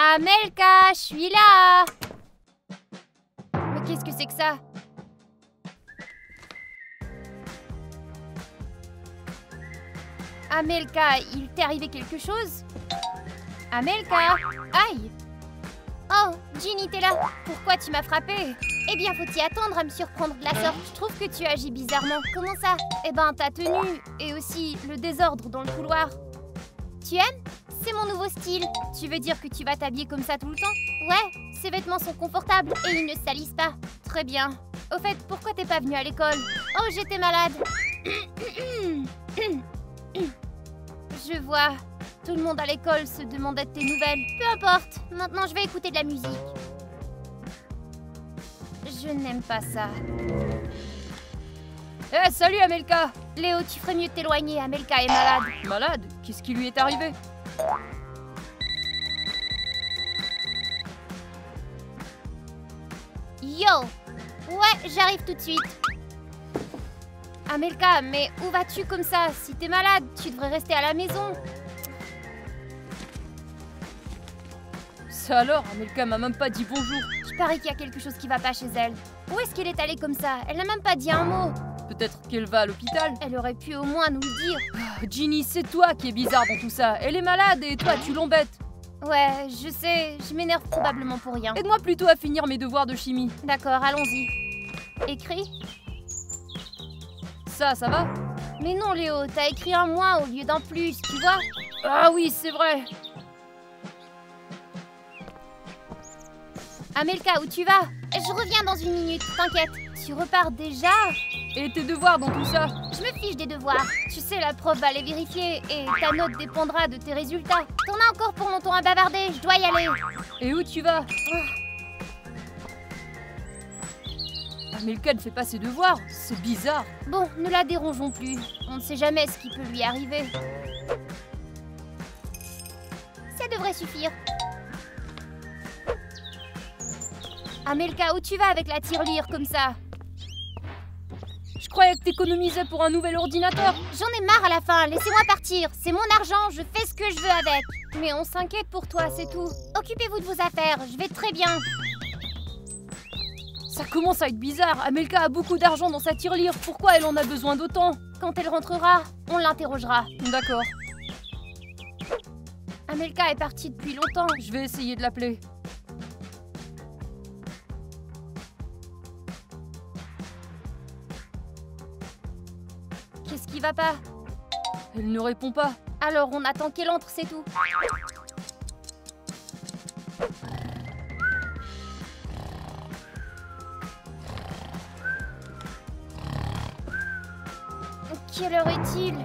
Amelka, je suis là! Mais qu'est-ce que c'est que ça? Amelka, il t'est arrivé quelque chose? Amelka! Aïe! Oh, Ginny, t'es là! Pourquoi tu m'as frappée? Eh bien, faut t'y attendre à me surprendre de la sorte. Je trouve que tu agis bizarrement. Comment ça? Eh ben, ta tenue et aussi le désordre dans le couloir. Tu aimes? C'est mon nouveau style. Tu veux dire que tu vas t'habiller comme ça tout le temps? Ouais, ces vêtements sont confortables et ils ne salissent pas. Très bien. Au fait, pourquoi t'es pas venue à l'école? Oh, j'étais malade. Je vois. Tout le monde à l'école se demandait de tes nouvelles. Peu importe. Maintenant, je vais écouter de la musique. Je n'aime pas ça. Eh, salut Amelka! Léo, tu ferais mieux de t'éloigner. Amelka est malade. Malade? Qu'est-ce qui lui est arrivé? Yo! Ouais, j'arrive tout de suite. Amelka, mais où vas-tu comme ça? Si t'es malade, tu devrais rester à la maison. Ça alors? Amelka m'a même pas dit bonjour. Je parie qu'il y a quelque chose qui va pas chez elle. Où est-ce qu'elle est allée comme ça? Elle n'a même pas dit un mot. Peut-être qu'elle va à l'hôpital? Elle aurait pu au moins nous le dire. Ah, Ginny, c'est toi qui es bizarre dans tout ça. Elle est malade et toi, tu l'embêtes. Ouais, je sais, je m'énerve probablement pour rien. Aide-moi plutôt à finir mes devoirs de chimie. D'accord, allons-y. Écris. Ça va? Mais non, Léo, t'as écrit un moins au lieu d'un plus, tu vois? Ah oui, c'est vrai. Amelka, où tu vas? Je reviens dans une minute, t'inquiète. Tu repars déjà? Et tes devoirs dans tout ça? Je me fiche des devoirs. Tu sais, la prof va les vérifier et ta note dépendra de tes résultats. T'en as encore pour longtemps à bavarder, je dois y aller. Et où tu vas? Amelka ne fait pas ses devoirs, c'est bizarre. Bon, ne la dérangeons plus. On ne sait jamais ce qui peut lui arriver. Ça devrait suffire. Amelka, où tu vas avec la tirelire comme ça? Je croyais que t'économisais pour un nouvel ordinateur. J'en ai marre à la fin, laissez-moi partir. C'est mon argent, je fais ce que je veux avec. Mais on s'inquiète pour toi, c'est tout. Occupez-vous de vos affaires, je vais très bien. Ça commence à être bizarre. Amelka a beaucoup d'argent dans sa tirelire. Pourquoi elle en a besoin d'autant? Quand elle rentrera, on l'interrogera. D'accord. Amelka est partie depuis longtemps. Je vais essayer de l'appeler. Qu'est-ce qui va pas? Elle ne répond pas. Alors on attend qu'elle entre, c'est tout. Quelle heure est-il?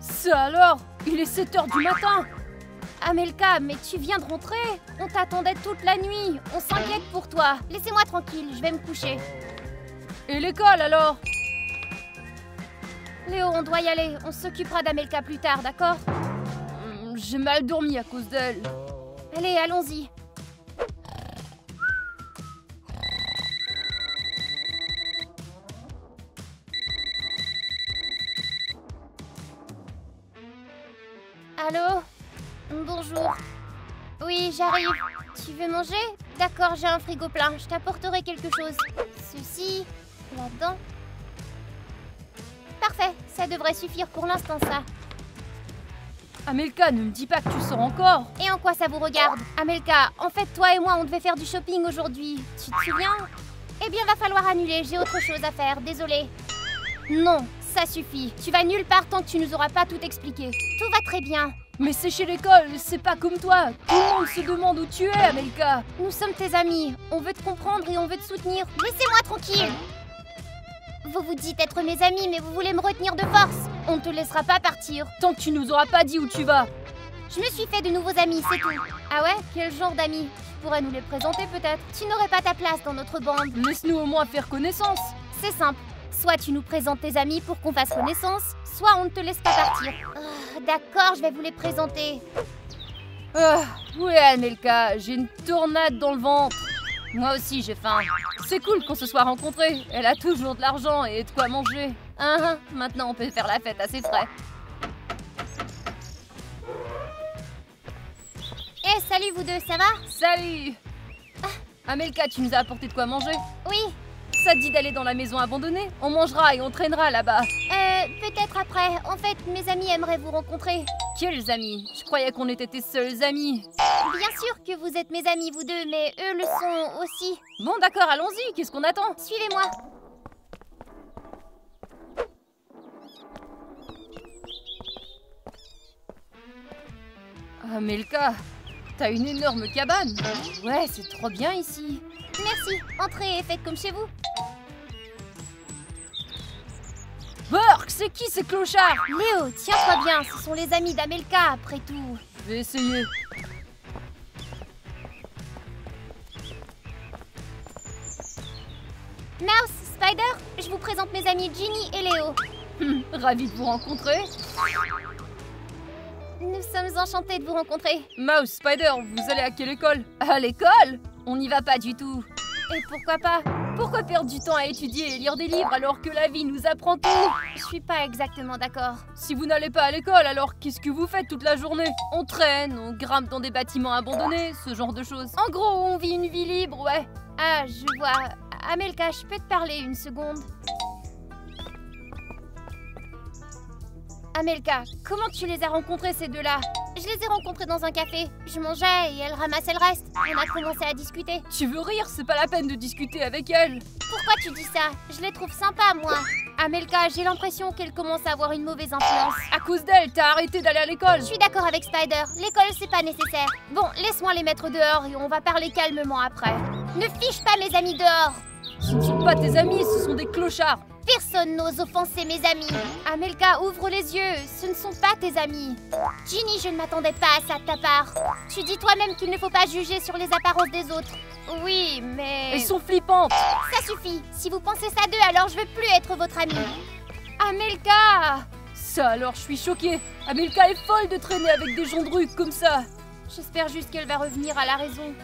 Ça alors? Il est 7h du matin. Amelka, mais tu viens de rentrer? On t'attendait toute la nuit. On s'inquiète pour toi. Laissez-moi tranquille, je vais me coucher. Et l'école alors? Léo, on doit y aller. On s'occupera d'Amelka plus tard, d'accord? J'ai mal dormi à cause d'elle. Allez, allons-y. Allô? Bonjour. Oui, j'arrive. Tu veux manger? D'accord, j'ai un frigo plein. Je t'apporterai quelque chose. Ceci, là-dedans. Parfait, ça devrait suffire pour l'instant, ça. Amelka, ne me dis pas que tu sors encore. Et en quoi ça vous regarde? Amelka, en fait, toi et moi, on devait faire du shopping aujourd'hui. Tu te souviens? Eh bien, va falloir annuler. J'ai autre chose à faire. Désolée. Non, ça suffit. Tu vas nulle part tant que tu nous auras pas tout expliqué. Tout va très bien. Mais c'est chez l'école, c'est pas comme toi. Tout le monde se demande où tu es, Amelka. Nous sommes tes amis. On veut te comprendre et on veut te soutenir. Laissez-moi tranquille. Vous vous dites être mes amis, mais vous voulez me retenir de force. On ne te laissera pas partir. Tant que tu nous auras pas dit où tu vas. Je me suis fait de nouveaux amis, c'est tout. Ah ouais? Quel genre d'amis? Tu pourrais nous les présenter peut-être. Tu n'aurais pas ta place dans notre bande. Laisse-nous au moins faire connaissance. C'est simple. Soit tu nous présentes tes amis pour qu'on fasse connaissance, soit on ne te laisse pas partir. D'accord, je vais vous les présenter. Ouais, Amelka, j'ai une tornade dans le ventre. Moi aussi, j'ai faim. C'est cool qu'on se soit rencontrés. Elle a toujours de l'argent et de quoi manger. Maintenant, on peut faire la fête à ses frais. Salut vous deux, ça va? Salut! Amelka, tu nous as apporté de quoi manger? Oui. Ça te dit d'aller dans la maison abandonnée? On mangera et on traînera là-bas. Peut-être après. En fait, mes amis aimeraient vous rencontrer. Quels amis? Je croyais qu'on était tes seuls amis. Bien sûr que vous êtes mes amis, vous deux, mais eux le sont aussi. Bon, d'accord, allons-y. Qu'est-ce qu'on attend? Suivez-moi. Amelka, t'as une énorme cabane. Ouais, c'est trop bien ici. Merci. Entrez et faites comme chez vous. Burk, c'est qui ces clochards? Léo, tiens-toi bien. Ce sont les amis d'Amelka, après tout. Je vais essayer. Mouse, Spider, je vous présente mes amis Ginny et Léo. Ravi de vous rencontrer. Nous sommes enchantés de vous rencontrer. Mouse, Spider, vous allez à quelle école? À l'école? On n'y va pas du tout. Et pourquoi pas? Pourquoi perdre du temps à étudier et lire des livres alors que la vie nous apprend tout? Je suis pas exactement d'accord. Si vous n'allez pas à l'école, alors qu'est-ce que vous faites toute la journée? On traîne, on grimpe dans des bâtiments abandonnés, ce genre de choses. En gros, on vit une vie libre, ouais. Ah, je vois. Amelka, je peux te parler une seconde? Amelka, comment tu les as rencontrés ces deux-là? Je les ai rencontrés dans un café. Je mangeais et elle ramassait le reste. On a commencé à discuter. Tu veux rire? C'est pas la peine de discuter avec elle. Pourquoi tu dis ça? Je les trouve sympas, moi. Amelka, j'ai l'impression qu'elle commence à avoir une mauvaise influence. À cause d'elle, t'as arrêté d'aller à l'école. Je suis d'accord avec Spider. L'école, c'est pas nécessaire. Bon, laisse-moi les mettre dehors et on va parler calmement après. Ne fiche pas mes amis dehors. Ce ne sont pas tes amis, ce sont des clochards. Personne n'ose offenser mes amis. Amelka, ouvre les yeux. Ce ne sont pas tes amis. Ginny, je ne m'attendais pas à ça de ta part. Tu dis toi-même qu'il ne faut pas juger sur les apparences des autres. Oui, mais... Elles sont flippantes. Ça suffit. Si vous pensez ça d'eux, alors je veux plus être votre amie. Amelka! Ça alors, je suis choquée. Amelka est folle de traîner avec des gens de rue comme ça. J'espère juste qu'elle va revenir à la raison.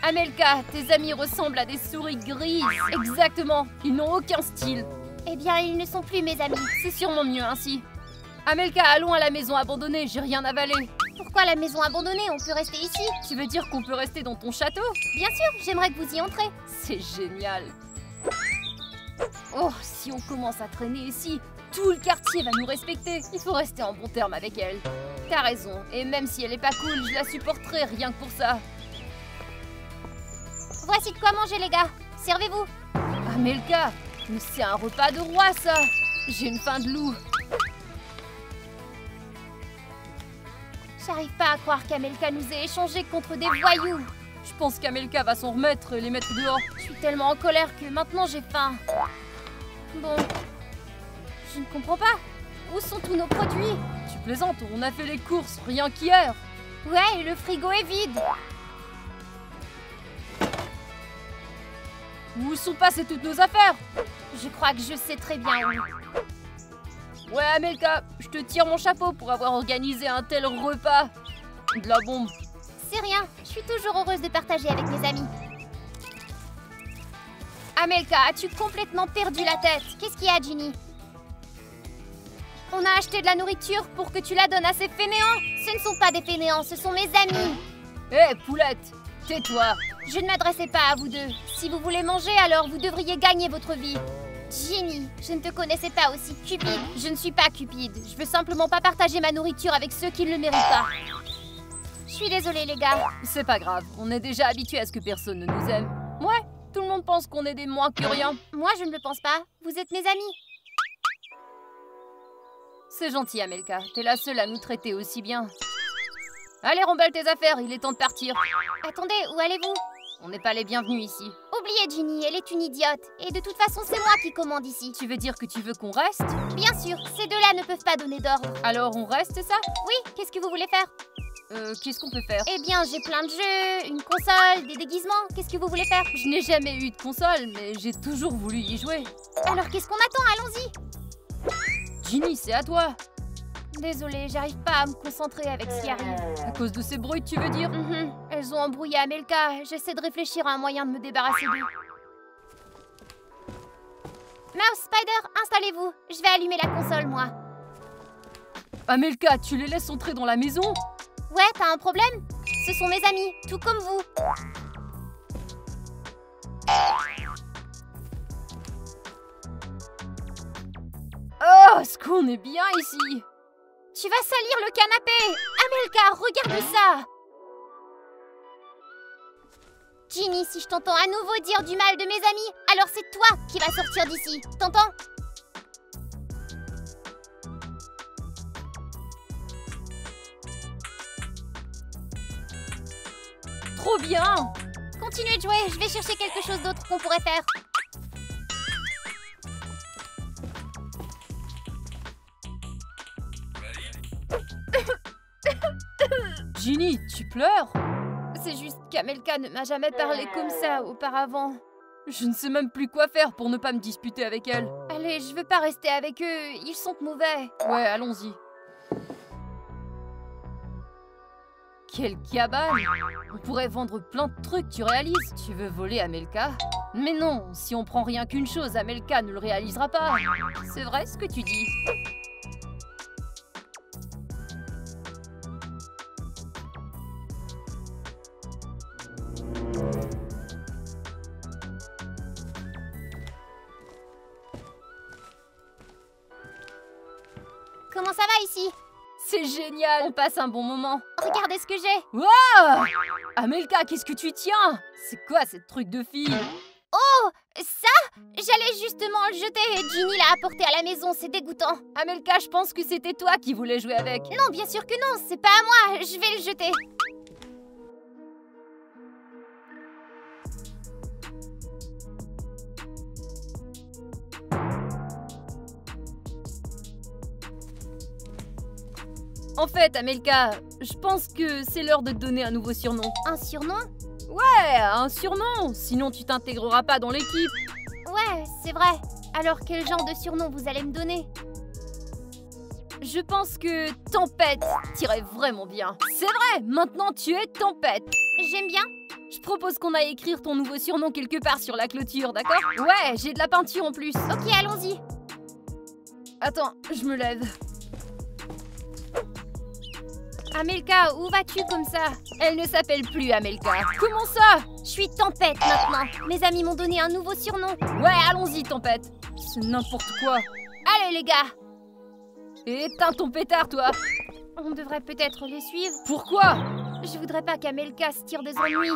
Amelka, tes amis ressemblent à des souris grises. Exactement, ils n'ont aucun style. Eh bien, ils ne sont plus mes amis. C'est sûrement mieux ainsi. Amelka, allons à la maison abandonnée, j'ai rien avalé. Pourquoi la maison abandonnée? On peut rester ici. Tu veux dire qu'on peut rester dans ton château? Bien sûr, j'aimerais que vous y entrez. C'est génial. Oh, si on commence à traîner ici, tout le quartier va nous respecter. Il faut rester en bon terme avec elle. T'as raison, et même si elle est pas cool, je la supporterai rien que pour ça. Voici de quoi manger, les gars. Servez-vous. Amelka, mais c'est un repas de roi, ça. J'ai une faim de loup. J'arrive pas à croire qu'Amelka nous ait échangés contre des voyous. Je pense qu'Amelka va s'en remettre et les mettre dehors. Je suis tellement en colère que maintenant j'ai faim. Bon, je ne comprends pas. Où sont tous nos produits? Tu plaisantes, on a fait les courses, rien qu'hier. Ouais, et le frigo est vide. Où sont passées toutes nos affaires? Je crois que je sais très bien où. Ouais, Amelka, je te tire mon chapeau pour avoir organisé un tel repas. De la bombe. C'est rien, je suis toujours heureuse de partager avec mes amis. Amelka, as-tu complètement perdu la tête? Qu'est-ce qu'il y a, Ginny? On a acheté de la nourriture pour que tu la donnes à ces fainéants? Ce ne sont pas des fainéants, ce sont mes amis. Hé, poulette, tais-toi. Je ne m'adressais pas à vous deux. Si vous voulez manger, alors vous devriez gagner votre vie. Ginny, je ne te connaissais pas aussi cupide. Je ne suis pas cupide. Je veux simplement pas partager ma nourriture avec ceux qui ne le méritent pas. Je suis désolée, les gars. C'est pas grave, on est déjà habitués à ce que personne ne nous aime. Ouais, tout le monde pense qu'on est des moins que rien. Moi, je ne le pense pas. Vous êtes mes amis. C'est gentil, Amelka. T'es la seule à nous traiter aussi bien. Allez, remballe tes affaires, il est temps de partir. Attendez, où allez-vous? On n'est pas les bienvenus ici. Oubliez Ginny, elle est une idiote. Et de toute façon, c'est moi qui commande ici. Tu veux dire que tu veux qu'on reste? Bien sûr, ces deux-là ne peuvent pas donner d'ordre. Alors on reste, c'est ça? Oui, qu'est-ce que vous voulez faire? Qu'est-ce qu'on peut faire? Eh bien, j'ai plein de jeux, une console, des déguisements. Qu'est-ce que vous voulez faire? Je n'ai jamais eu de console, mais j'ai toujours voulu y jouer. Alors qu'est-ce qu'on attend? Allons-y. Ginny, c'est à toi. Désolée, j'arrive pas à me concentrer avec ce qui arrive. À cause de ces bruits, tu veux dire? Elles ont embrouillé Amelka. J'essaie de réfléchir à un moyen de me débarrasser d'eux. Mouse, Spider, installez-vous. Je vais allumer la console, moi. Amelka, tu les laisses entrer dans la maison? Ouais, t'as un problème? Ce sont mes amis, tout comme vous. Oh, est-ce qu'on est bien ici? Tu vas salir le canapé. Amelka, regarde ça. Ginny, si je t'entends à nouveau dire du mal de mes amis, alors c'est toi qui vas sortir d'ici. T'entends? Trop bien! Continuez de jouer, je vais chercher quelque chose d'autre qu'on pourrait faire. Ginny, tu pleures? C'est juste qu'Amelka ne m'a jamais parlé comme ça auparavant. Je ne sais même plus quoi faire pour ne pas me disputer avec elle. Allez, je veux pas rester avec eux, ils sont mauvais. Ouais, allons-y. Quelle cabane! On pourrait vendre plein de trucs, tu réalises? Tu veux voler Amelka? Mais non, si on prend rien qu'une chose, Amelka ne le réalisera pas. C'est vrai ce que tu dis. Comment ça va ici? C'est génial! On passe un bon moment. Regardez ce que j'ai. Wow! Amelka, qu'est-ce que tu tiens? C'est quoi cette truc de fille? Oh, ça? J'allais justement le jeter. Ginny l'a apporté à la maison, c'est dégoûtant. Amelka, je pense que c'était toi qui voulais jouer avec. Non, bien sûr que non, c'est pas à moi. Je vais le jeter. En fait, Amelka, je pense que c'est l'heure de te donner un nouveau surnom. Un surnom? Ouais, un surnom! Sinon tu t'intégreras pas dans l'équipe. Ouais, c'est vrai. Alors quel genre de surnom vous allez me donner? Je pense que Tempête t'irait vraiment bien. C'est vrai, maintenant tu es Tempête. J'aime bien. Je propose qu'on aille écrire ton nouveau surnom quelque part sur la clôture, d'accord? Ouais, j'ai de la peinture en plus. Ok, allons-y. Attends, je me lève. Amelka, où vas-tu comme ça? Elle ne s'appelle plus Amelka. Comment ça? Je suis Tempête maintenant. Mes amis m'ont donné un nouveau surnom. Ouais, allons-y, Tempête. C'est n'importe quoi. Allez les gars. Éteins ton pétard, toi. On devrait peut-être les suivre. Pourquoi? Je voudrais pas qu'Amelka se tire des ennuis.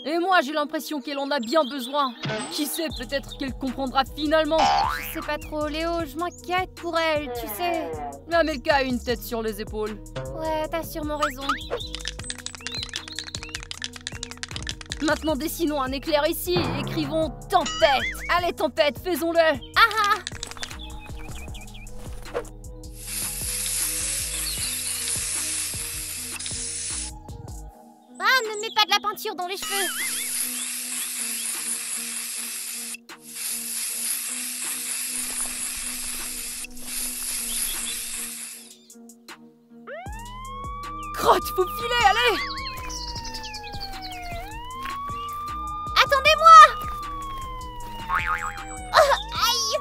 Et moi, j'ai l'impression qu'elle en a bien besoin. Qui sait, peut-être qu'elle comprendra finalement. Je sais pas trop, Léo, je m'inquiète pour elle, tu sais. Mais Amelka a une tête sur les épaules. Ouais, t'as sûrement raison. Maintenant, dessinons un éclair ici et écrivons Tempête. Allez, Tempête, faisons-le. Ah! Ah, ne mets pas de la peinture dans les cheveux. Crotte, faut filer, allez. Attendez-moi! Oh, aïe!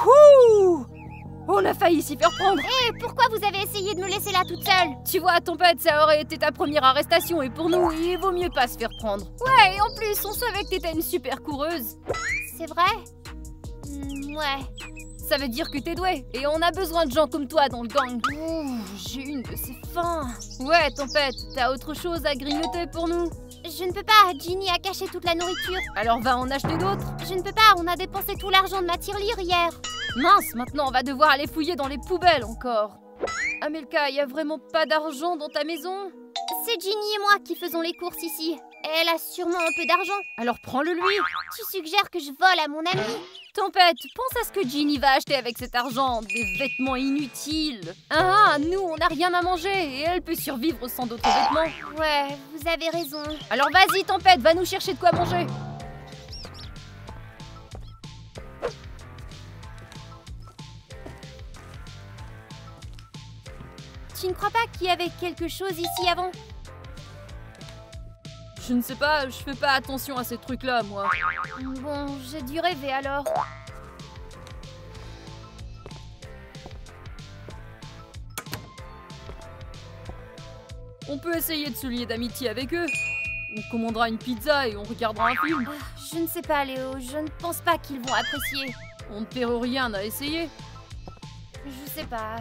Ouh! On a failli s'y faire prendre. Et pourquoi vous avez essayé de me laisser là toute seule? Tu vois, Tempête, ça aurait été ta première arrestation et pour nous, il vaut mieux pas se faire prendre. Ouais, et en plus, on savait que t'étais une super coureuse. C'est vrai? Ouais. Ça veut dire que t'es douée et on a besoin de gens comme toi dans le gang. Ouh, j'ai une de ces faim. Ouais, Tempête, t'as autre chose à grignoter pour nous? Je ne peux pas, Ginny a caché toute la nourriture. Alors va en acheter d'autres. Je ne peux pas, on a dépensé tout l'argent de ma tirelire hier. Mince, maintenant on va devoir aller fouiller dans les poubelles encore. Amelka, y a vraiment pas d'argent dans ta maison? C'est Ginny et moi qui faisons les courses ici. Elle a sûrement un peu d'argent. Alors prends-le lui. Tu suggères que je vole à mon ami? Tempête, pense à ce que Ginny va acheter avec cet argent. Des vêtements inutiles. Ah, nous, on n'a rien à manger et elle peut survivre sans d'autres vêtements. Ouais, vous avez raison. Alors vas-y, Tempête, va nous chercher de quoi manger. Tu ne crois pas qu'il y avait quelque chose ici avant? Je ne sais pas, je fais pas attention à ces trucs-là, moi. Bon, j'ai dû rêver alors. On peut essayer de se lier d'amitié avec eux. On commandera une pizza et on regardera un film. Je ne sais pas, Léo. Je ne pense pas qu'ils vont apprécier. On ne perd rien à essayer. Je sais pas.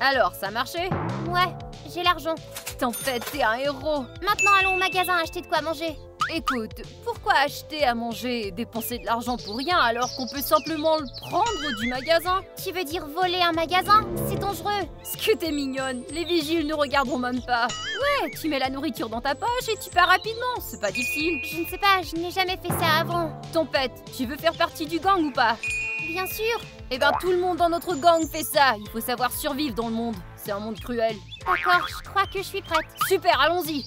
Alors, ça a marché? Ouais, j'ai l'argent. Tempête, t'es un héros. Maintenant, allons au magasin acheter de quoi manger. Écoute, pourquoi acheter à manger et dépenser de l'argent pour rien alors qu'on peut simplement le prendre du magasin? Tu veux dire voler un magasin? C'est dangereux. Ce que t'es mignonne, les vigiles ne regarderont même pas. Ouais, tu mets la nourriture dans ta poche et tu pars rapidement, c'est pas difficile. Je ne sais pas, je n'ai jamais fait ça avant. Tempête, tu veux faire partie du gang ou pas? Bien sûr. Eh ben tout le monde dans notre gang fait ça, il faut savoir survivre dans le monde. C'est un monde cruel. D'accord, je crois que je suis prête. Super, allons-y.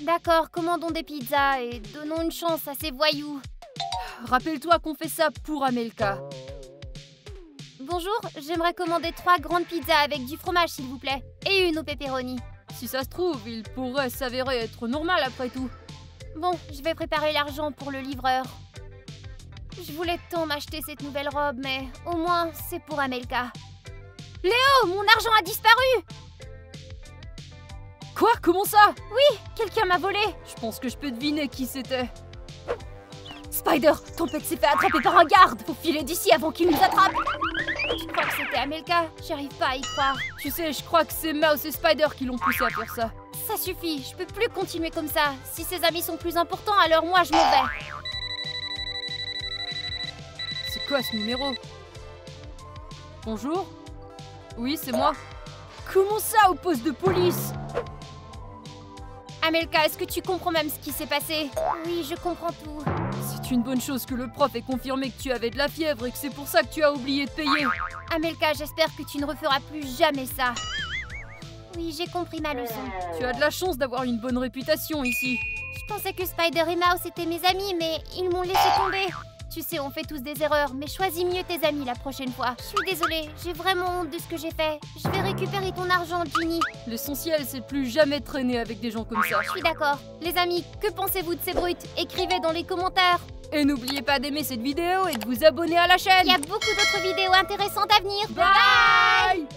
D'accord, commandons des pizzas et donnons une chance à ces voyous. Rappelle-toi qu'on fait ça pour Amelka. Bonjour, j'aimerais commander 3 grandes pizzas avec du fromage s'il vous plaît. Et une au pepperoni. Si ça se trouve, il pourrait s'avérer être normal après tout. Bon, je vais préparer l'argent pour le livreur. Je voulais tant m'acheter cette nouvelle robe, mais au moins, c'est pour Amelka. Léo, mon argent a disparu! Quoi? Comment ça? Oui, quelqu'un m'a volé. Je pense que je peux deviner qui c'était. Spider, Tempête s'est fait attraper par un garde. Faut filer d'ici avant qu'il nous attrape. Je crois que c'était Amelka. J'arrive pas à y croire. Tu sais, je crois que c'est Mouse et Spider qui l'ont poussé à faire ça. Ça suffit, je peux plus continuer comme ça. Si ses amis sont plus importants, alors moi je m'en vais. C'est quoi ce numéro? Bonjour? Oui, c'est moi. Comment ça, au poste de police? Amelka, est-ce que tu comprends même ce qui s'est passé? Oui, je comprends tout. C'est une bonne chose que le prof ait confirmé que tu avais de la fièvre et que c'est pour ça que tu as oublié de payer. Amelka, j'espère que tu ne referas plus jamais ça. Oui, j'ai compris ma leçon. Tu as de la chance d'avoir une bonne réputation ici. Je pensais que Spider et Mouse étaient mes amis, mais ils m'ont laissé tomber. Tu sais, on fait tous des erreurs, mais choisis mieux tes amis la prochaine fois. Je suis désolée, j'ai vraiment honte de ce que j'ai fait. Je vais récupérer ton argent, Ginny. L'essentiel, c'est de plus jamais traîner avec des gens comme ça. Je suis d'accord. Les amis, que pensez-vous de ces brutes? Écrivez dans les commentaires. Et n'oubliez pas d'aimer cette vidéo et de vous abonner à la chaîne. Il y a beaucoup d'autres vidéos intéressantes à venir. Bye!